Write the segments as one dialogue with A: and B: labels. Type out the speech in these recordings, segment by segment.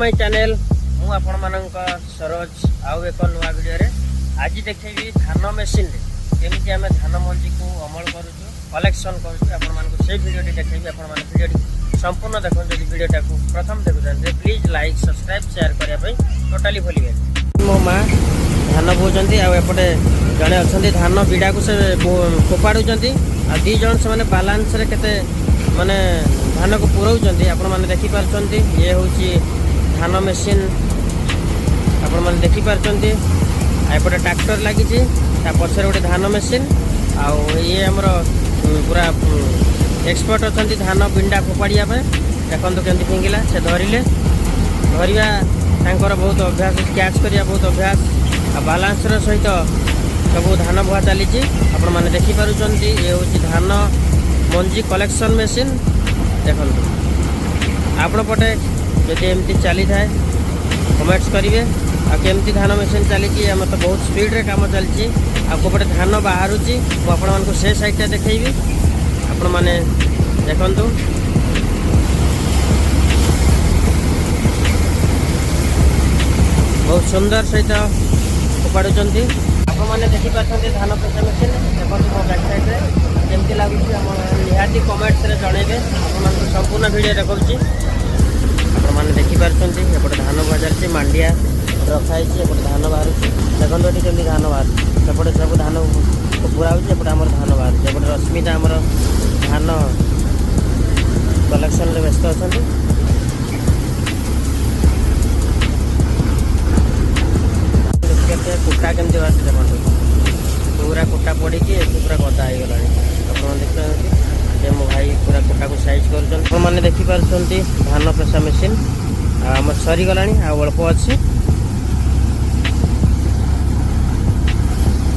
A: My channel मु आपण मानक सरोज आउ एक नुआ वीडियो रे आज देखैबी धान मेसिन रे केमिति आमे धान मंजी को अमल करूछु कलेक्शन करूछु आपण मानक से वीडियो टी देखैबी आपण मानक वीडियो टी संपूर्ण देखन जदि वीडियो टाको प्रथम देखुछन प्लीज लाइक सब्सक्राइब शेयर करिया पई टोटली भूली गए मो मां धान बोचंती आ एपटे जणे अछंती धान बिडा को से कोपाडुचंती आ दी जण से माने बैलेंस रे केते माने धान को पुराउचंती आपण माने देखि पारचंती ये होची धान मेसिन आपण माने देखि पारचंती आ एपटे ट्रैक्टर लागि छी ता पछरे गोटे धान मेसिन आ ये हमर पूरा एक्सपर्ट अछंती धान बिंडा फोपाडिया पे देखंतु केंति फिंगिला से धरिले धरिया तांकर बहुत अभ्यास कैच करिया बहुत अभ्यास आ बैलेंस रो सहित सब धान बुआ चली आपण माने देखि पारुचंती ये होची धान मंजी कलेक्शन मेसिन देखंतु आपण पटे जदि एमती चली थाए कमेंट्स करिवे आ केमती धान मेसिन चली आम तो बहुत स्पीड रे काम चलची आ कोपटे धान बाहरुची मु आपण मानको से साइड देखैबी आपण माने देखंतु बहुत सुंदर सहित उपाडुचंती आपण माने देखि पाछंती धान पेसा मेसिन देखंतु मो बैक साइड रे केमती लागुची हम निहाती कमेंट्स रे जणेबे आपण मानको संपूर्ण वीडियो देखौची आपण माने देखि पारछंती एपटे धान बाजार से मांडिया रखा है एपटे धान बाहर देखो ये केमती धान बाहर सेपटे सब धान पूरा होती एपटे आम धान बाहर एपटे रश्मिता आम धान कलेक्शन रे व्यस्त अच्छा कुटा केमती बाहर देखो पूरा कुटा पड़ी पूरा गदा हो गला देखते मो भाई पूरा कुटा को साइज कर मैंने देखी पार्टी धान पेसा मेसिन आम सरीगला अल्प अच्छी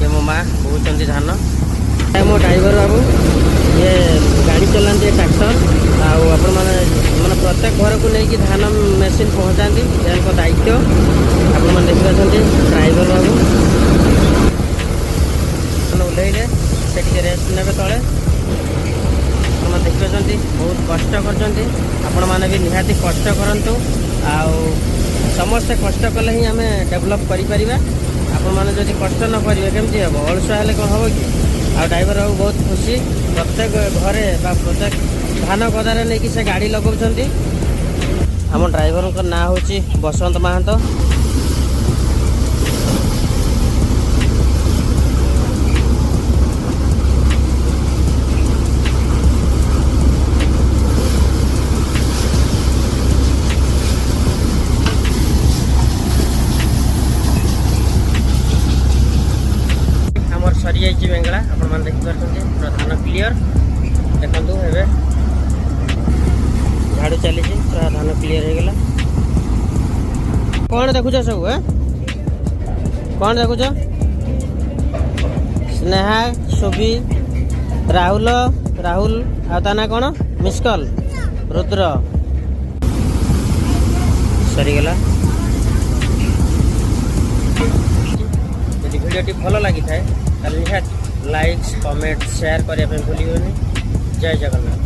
A: ये मो माँ बोचंती धान मो ड्राइवर बाबू ये गाड़ी चलाते ट्रैक्टर आपण मैंने प्रत्येक घर को लेकिन धान मेसिन पहुँचाती दायित्व आपण मैंने देखी ड्राइवर बाबू उल्ले से रेस्ट ने तले देखते बहुत कष्ट कर भी निहाती कष्ट करूँ समस्ते कष्ट कले ही आम डेभलप करें आपण मैंने जब कष्ट न करेंगे केमती हम अलसुआ हेल्ले कौन हम कि आ ड्राइवर बाबू बहुत खुशी प्रत्येक घरे प्रत्येक धान गदारे नहीं से गाड़ी लगाउछंती आम ड्राइवर का नाँ हूँ बसंत महांत सरी जाइए बेंगला आपण मैंने देखिए पूरा धान क्लीयर देखु ए झाड़ू चली पूरा धान क्लीयर हो गला कौन देखुच सब कौन देखुच स्नेहा शोभी राहुल राहुल आ ना कौन मिसकल रुद्र सरीगला वीडियो टी भल लगी था निहाती लाइक कमेंट शेयर करने भूलिए जय जगन्नाथ।